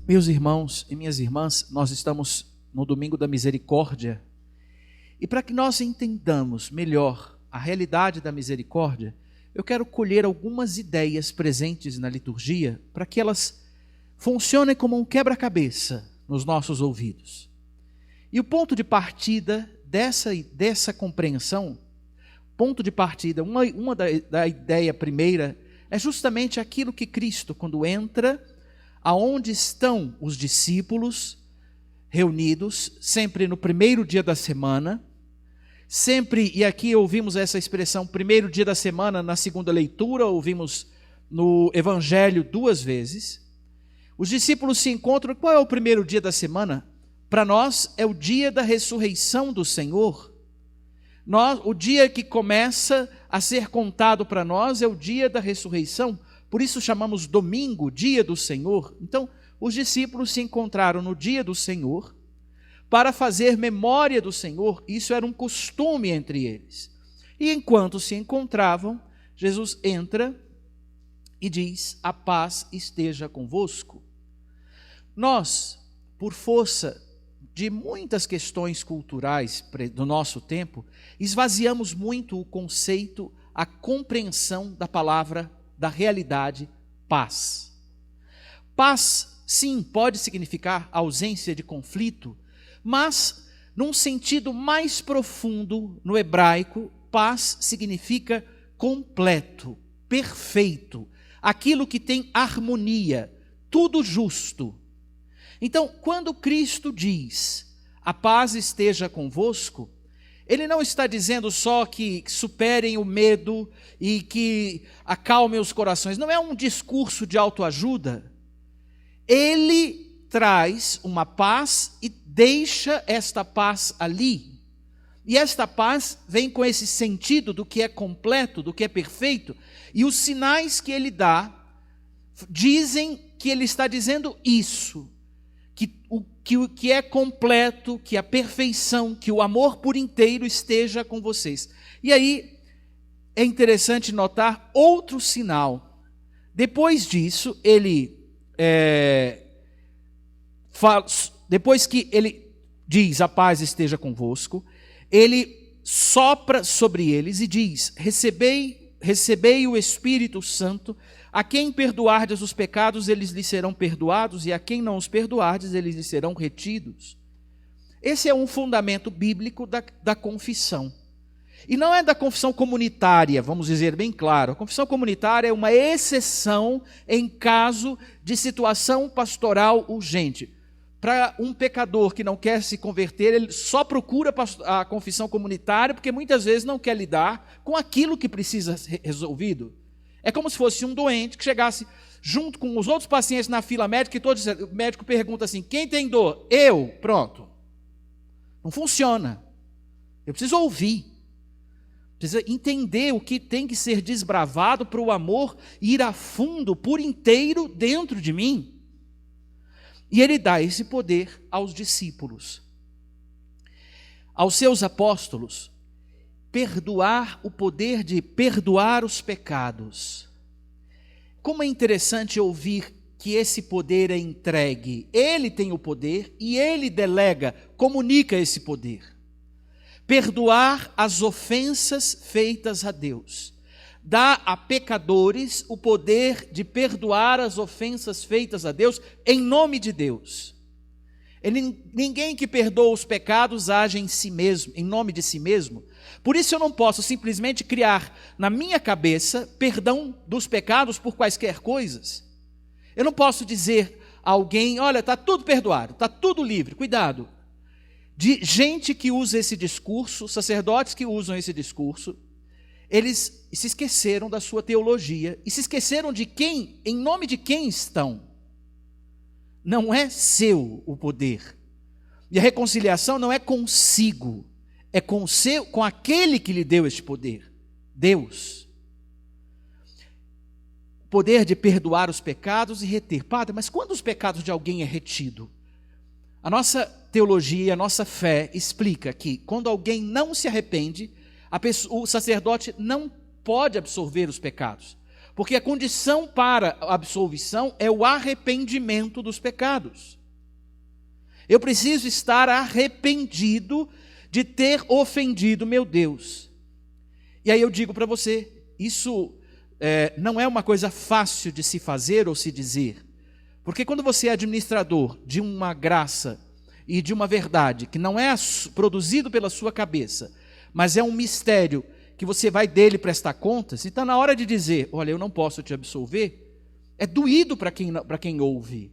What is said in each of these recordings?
Meus irmãos e minhas irmãs, nós estamos no Domingo da Misericórdia, e para que nós entendamos melhor a realidade da misericórdia, eu quero colher algumas ideias presentes na liturgia para que elas funcionem como um quebra-cabeça nos nossos ouvidos. E o ponto de partida dessa compreensão, uma da ideia primeira, é justamente aquilo que Cristo, quando entra aonde estão os discípulos reunidos, sempre no primeiro dia da semana, sempre, e aqui ouvimos essa expressão, primeiro dia da semana, na segunda leitura, ouvimos no Evangelho 2 vezes, os discípulos se encontram. Qual é o primeiro dia da semana? Para nós é o dia da ressurreição do Senhor. O dia que começa a ser contado para nós é o dia da ressurreição, por isso chamamos domingo, dia do Senhor. Então, os discípulos se encontraram no dia do Senhor para fazer memória do Senhor. Isso era um costume entre eles. E enquanto se encontravam, Jesus entra e diz: a paz esteja convosco. Nós, por força de muitas questões culturais do nosso tempo, esvaziamos muito o conceito, a compreensão da palavra, da realidade paz. Paz, sim, pode significar ausência de conflito, mas num sentido mais profundo no hebraico, paz significa completo, perfeito, aquilo que tem harmonia, tudo justo. Então, quando Cristo diz: a paz esteja convosco, Ele não está dizendo só que superem o medo e que acalmem os corações. Não é um discurso de autoajuda. Ele traz uma paz e deixa esta paz ali. E esta paz vem com esse sentido do que é completo, do que é perfeito. E os sinais que ele dá dizem que ele está dizendo isso. Que o que é completo, que a perfeição, que o amor por inteiro esteja com vocês. E aí é interessante notar outro sinal. Depois disso, depois que ele diz: a paz esteja convosco, ele sopra sobre eles e diz: recebei o Espírito Santo. A quem perdoardes os pecados, eles lhes serão perdoados, e a quem não os perdoardes, eles lhes serão retidos. Esse é um fundamento bíblico da confissão. E não é da confissão comunitária, vamos dizer bem claro. A confissão comunitária é uma exceção em caso de situação pastoral urgente. Para um pecador que não quer se converter, ele só procura a confissão comunitária porque muitas vezes não quer lidar com aquilo que precisa ser resolvido. É como se fosse um doente que chegasse junto com os outros pacientes na fila médica e o médico pergunta assim: quem tem dor? Eu. Pronto. Não funciona. Eu preciso ouvir. Precisa entender o que tem que ser desbravado para o amor ir a fundo, por inteiro, dentro de mim. E ele dá esse poder aos discípulos, aos seus apóstolos, o poder de perdoar os pecados. Como é interessante ouvir que esse poder é entregue. Ele tem o poder e ele delega, comunica esse poder. Perdoar as ofensas feitas a Deus. Dá a pecadores o poder de perdoar as ofensas feitas a Deus em nome de Deus. Ninguém que perdoa os pecados age em si mesmo, em nome de si mesmo. Por isso eu não posso simplesmente criar na minha cabeça perdão dos pecados por quaisquer coisas. Eu não posso dizer a alguém: olha, está tudo perdoado, está tudo livre. Cuidado. De gente que usa esse discurso, sacerdotes que usam esse discurso, eles se esqueceram da sua teologia e se esqueceram de quem, em nome de quem estão. Não é seu o poder. E a reconciliação não é consigo, é com aquele que lhe deu este poder, Deus. O poder de perdoar os pecados e reter. Padre, mas quando os pecados de alguém é retido? A nossa teologia, a nossa fé explica que quando alguém não se arrepende, o sacerdote não pode absorver os pecados. Porque a condição para a absolvição é o arrependimento dos pecados. Eu preciso estar arrependido de ter ofendido meu Deus. E aí eu digo para você, isso não é uma coisa fácil de se fazer ou se dizer. Porque quando você é administrador de uma graça e de uma verdade que não é produzido pela sua cabeça, mas é um mistério que você vai dele prestar contas, e está na hora de dizer, olha, eu não posso te absolver, é doído para quem ouve,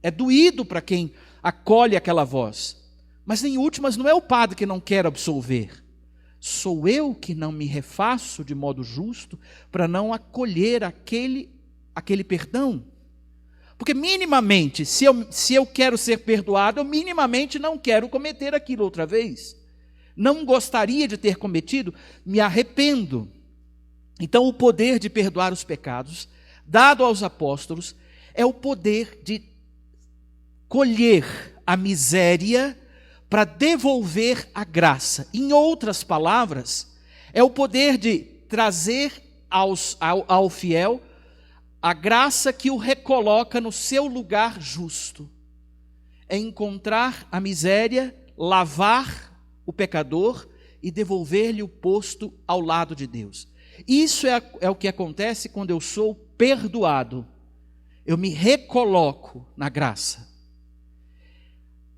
é doído para quem acolhe aquela voz. Mas em últimas não é o padre que não quer absolver, sou eu que não me refaço de modo justo para não acolher aquele perdão. Porque minimamente, se eu quero ser perdoado, eu minimamente não quero cometer aquilo outra vez. Não gostaria de ter cometido, me arrependo. Então o poder de perdoar os pecados, dado aos apóstolos, é o poder de colher a miséria para devolver a graça. Em outras palavras, é o poder de trazer ao fiel a graça que o recoloca no seu lugar justo. É encontrar a miséria, lavar o pecador e devolver-lhe o posto ao lado de Deus. Isso é o que acontece quando eu sou perdoado. Eu me recoloco na graça.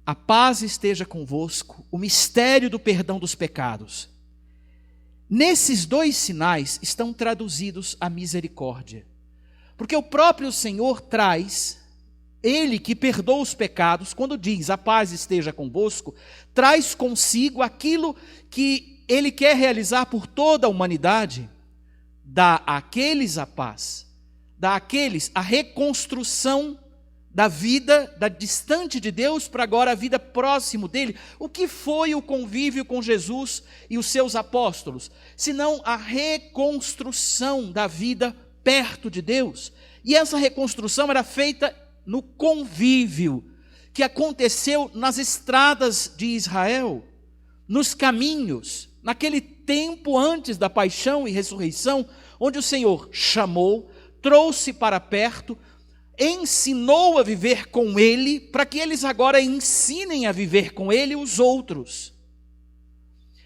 A paz esteja convosco, o mistério do perdão dos pecados. Nesses dois sinais estão traduzidos a misericórdia. Porque o próprio Senhor traz, Ele que perdoa os pecados, quando diz a paz esteja convosco, traz consigo aquilo que Ele quer realizar por toda a humanidade, dá àqueles a paz, dá àqueles a reconstrução da vida da distante de Deus para agora a vida próximo dele. O que foi o convívio com Jesus e os seus apóstolos? Senão a reconstrução da vida perto de Deus. E essa reconstrução era feita no convívio que aconteceu nas estradas de Israel, nos caminhos, naquele tempo antes da paixão e ressurreição, onde o Senhor chamou, trouxe para perto, ensinou a viver com Ele, para que eles agora ensinem a viver com Ele os outros.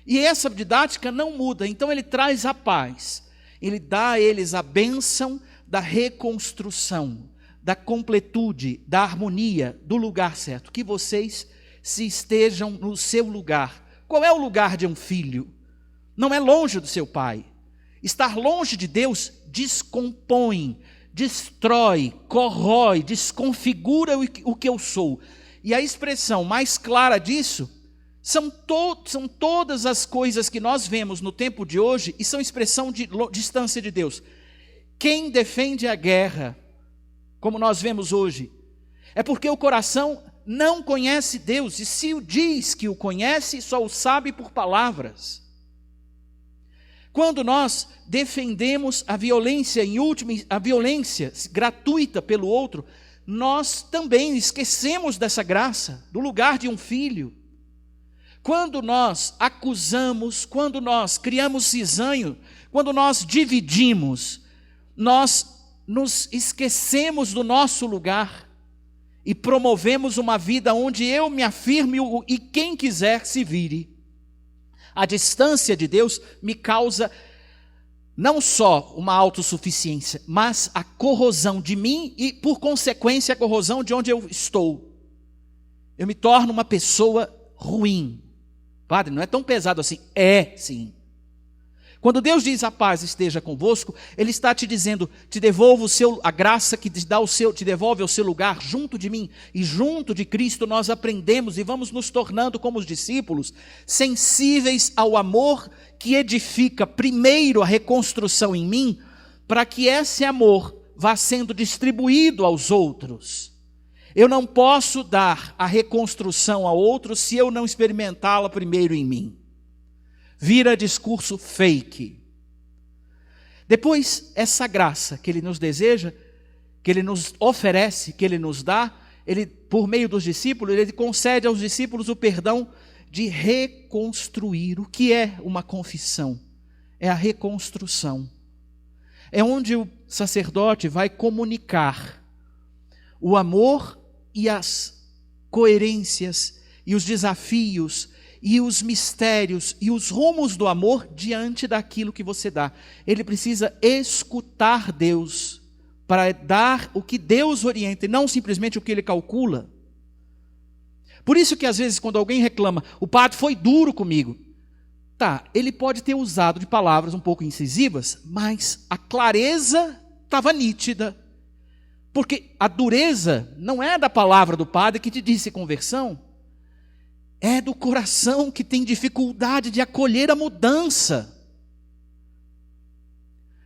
E essa didática não muda, então Ele traz a paz, Ele dá a eles a bênção da reconstrução, da completude, da harmonia, do lugar certo, que vocês se estejam no seu lugar. Qual é o lugar de um filho? Não é longe do seu pai. Estar longe de Deus descompõe, destrói, corrói, desconfigura o que eu sou. E a expressão mais clara disso são todas as coisas que nós vemos no tempo de hoje e são expressão de distância de Deus. Quem defende a guerra, como nós vemos hoje, é porque o coração não conhece Deus, e se o diz que o conhece, só o sabe por palavras. Quando nós defendemos a violência, em última, a violência gratuita pelo outro, nós também esquecemos dessa graça, do lugar de um filho. Quando nós acusamos, quando nós criamos cisanho, quando nós dividimos, nós nos esquecemos do nosso lugar e promovemos uma vida onde eu me afirme e quem quiser se vire. A distância de Deus me causa não só uma autossuficiência, mas a corrosão de mim e, por consequência, a corrosão de onde eu estou. Eu me torno uma pessoa ruim. Padre, não é tão pesado assim. É, sim. Quando Deus diz a paz esteja convosco, Ele está te dizendo, te devolvo a graça que te devolve ao seu lugar junto de mim. E junto de Cristo nós aprendemos e vamos nos tornando como os discípulos, sensíveis ao amor que edifica primeiro a reconstrução em mim, para que esse amor vá sendo distribuído aos outros. Eu não posso dar a reconstrução a outros se eu não experimentá-la primeiro em mim. Vira discurso fake. Depois, essa graça que Ele nos deseja, que Ele nos oferece, que Ele nos dá, Ele, por meio dos discípulos, Ele concede aos discípulos o perdão de reconstruir. O que é uma confissão? É a reconstrução. É onde o sacerdote vai comunicar o amor e as coerências e os desafios e os mistérios e os rumos do amor diante daquilo que você dá. Ele precisa escutar Deus para dar o que Deus orienta e não simplesmente o que ele calcula. Por isso que às vezes quando alguém reclama, o padre foi duro comigo. Tá, ele pode ter usado de palavras um pouco incisivas, mas a clareza estava nítida. Porque a dureza não é da palavra do padre que te disse conversão, é do coração que tem dificuldade de acolher a mudança.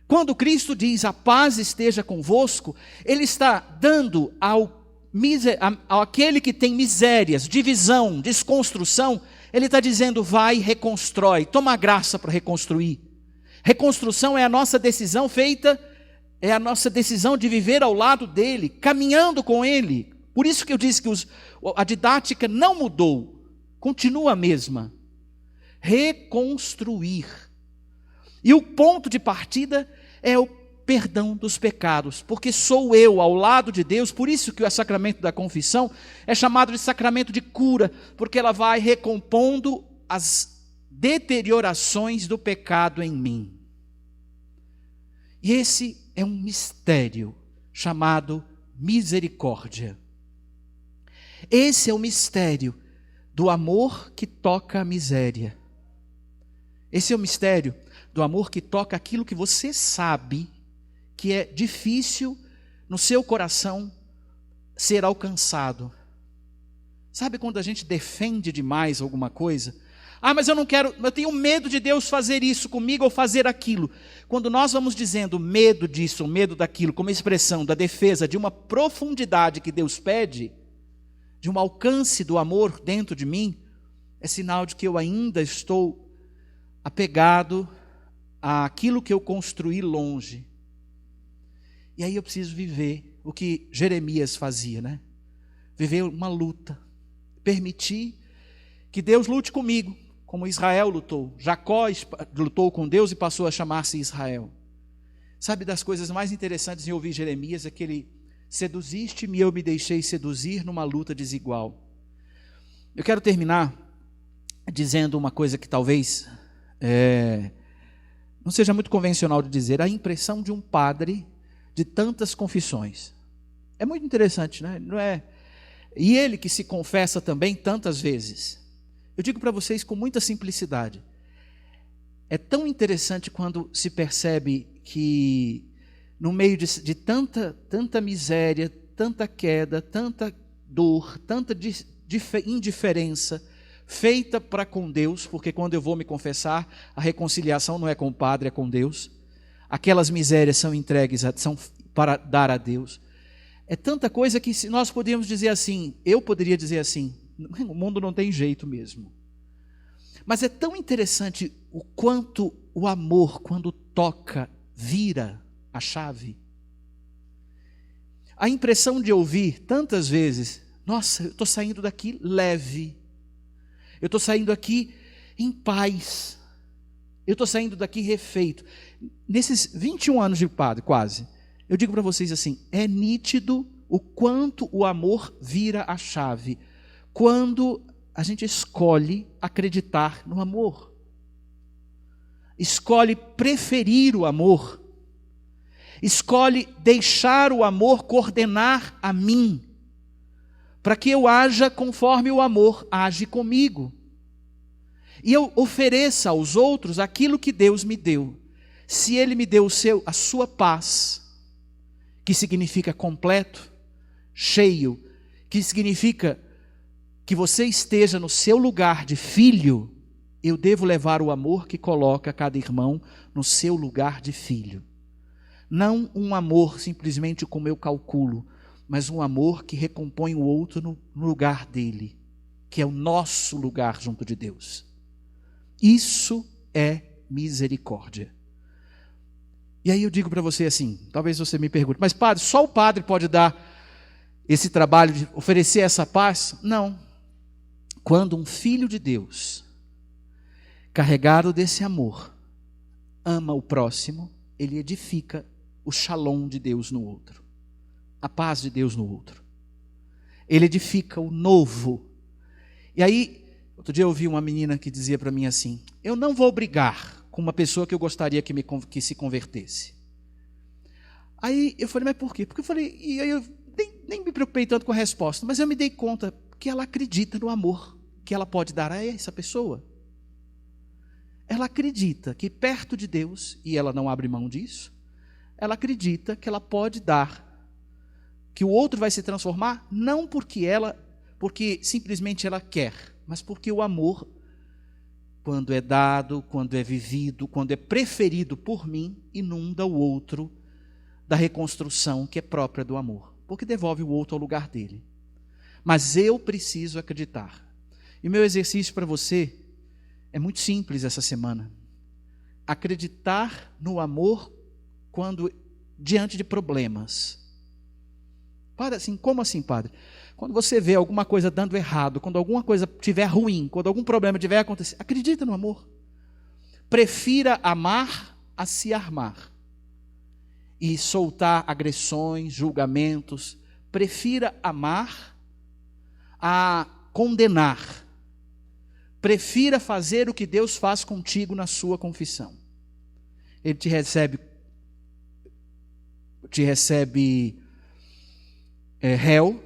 Quando Cristo diz, a paz esteja convosco, Ele está dando àquele que tem misérias, divisão, desconstrução, Ele está dizendo, vai, reconstrói, toma a graça para reconstruir. Reconstrução é a nossa decisão feita, é a nossa decisão de viver ao lado dEle, caminhando com Ele. Por isso que eu disse que a didática não mudou, continua a mesma. Reconstruir. E o ponto de partida é o perdão dos pecados, porque sou eu ao lado de Deus, por isso que o sacramento da confissão é chamado de sacramento de cura, porque ela vai recompondo as deteriorações do pecado em mim. E esse é um mistério chamado misericórdia. Esse é o mistério do amor que toca a miséria. Esse é o mistério do amor que toca aquilo que você sabe que é difícil no seu coração ser alcançado. Sabe quando a gente defende demais alguma coisa? Ah, mas eu não quero, eu tenho medo de Deus fazer isso comigo ou fazer aquilo. Quando nós vamos dizendo medo disso, medo daquilo, como expressão da defesa de uma profundidade que Deus pede, de um alcance do amor dentro de mim, é sinal de que eu ainda estou apegado àquilo que eu construí longe. E aí eu preciso viver o que Jeremias fazia, né? Viver uma luta. Permitir que Deus lute comigo, como Israel lutou. Jacó lutou com Deus e passou a chamar-se Israel. Sabe das coisas mais interessantes em ouvir Jeremias é que ele seduziste-me e eu me deixei seduzir numa luta desigual. Eu quero terminar dizendo uma coisa que talvez não seja muito convencional de dizer, a impressão de um padre de tantas confissões. É muito interessante, né? Não é? E ele que se confessa também tantas vezes. Eu digo para vocês com muita simplicidade. É tão interessante quando se percebe que no meio de tanta miséria, tanta queda, tanta dor, tanta indiferença feita para com Deus, porque quando eu vou me confessar, a reconciliação não é com o Padre, é com Deus. Aquelas misérias são entregues, são para dar a Deus. É tanta coisa que se nós podíamos dizer assim, eu poderia dizer assim, o mundo não tem jeito mesmo. Mas é tão interessante o quanto o amor, quando toca, vira a chave. A impressão de ouvir tantas vezes, nossa, eu estou saindo daqui leve, eu estou saindo aqui em paz, eu estou saindo daqui refeito. Nesses 21 anos de padre, quase, eu digo para vocês assim, é nítido o quanto o amor vira a chave, quando a gente escolhe acreditar no amor, escolhe preferir o amor, escolhe deixar o amor coordenar a mim, para que eu haja conforme o amor age comigo, e eu ofereça aos outros aquilo que Deus me deu. Se Ele me deu a sua paz, que significa completo, cheio, que significa que você esteja no seu lugar de filho, eu devo levar o amor que coloca cada irmão no seu lugar de filho. Não um amor simplesmente como eu calculo, mas um amor que recompõe o outro no lugar dele, que é o nosso lugar junto de Deus. Isso é misericórdia. E aí eu digo para você assim, talvez você me pergunte, mas padre, só o padre pode dar esse trabalho de oferecer essa paz? Não. Quando um filho de Deus, carregado desse amor, ama o próximo, ele edifica o shalom de Deus no outro, a paz de Deus no outro. Ele edifica o novo. E aí, outro dia eu ouvi uma menina que dizia para mim assim: eu não vou brigar com uma pessoa que eu gostaria que se convertesse. Aí eu falei, mas por quê? Porque eu falei, e aí eu nem me preocupei tanto com a resposta, mas eu me dei conta que ela acredita no amor que ela pode dar a essa pessoa. Ela acredita que perto de Deus, e ela não abre mão disso, ela acredita que ela pode dar, que o outro vai se transformar, não porque simplesmente ela quer, mas porque o amor, quando é dado, quando é vivido, quando é preferido por mim, inunda o outro da reconstrução que é própria do amor, porque devolve o outro ao lugar dele. Mas eu preciso acreditar. E meu exercício para você é muito simples essa semana. Acreditar no amor quando diante de problemas. Padre, assim, como assim, padre? Quando você vê alguma coisa dando errado, quando alguma coisa estiver ruim, quando algum problema tiver acontecido, acredita no amor. Prefira amar a se armar e soltar agressões, julgamentos. Prefira amar a condenar. Prefira fazer o que Deus faz contigo na sua confissão. Ele te recebe réu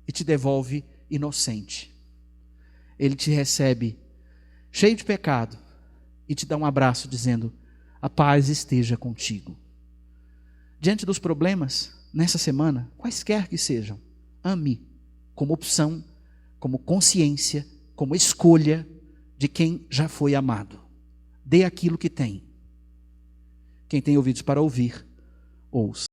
e te devolve inocente. Ele te recebe cheio de pecado e te dá um abraço dizendo: a paz esteja contigo. Diante dos problemas, nessa semana, quaisquer que sejam, ame como opção, como consciência, como escolha de quem já foi amado. Dê aquilo que tem. Quem tem ouvidos para ouvir, ouça.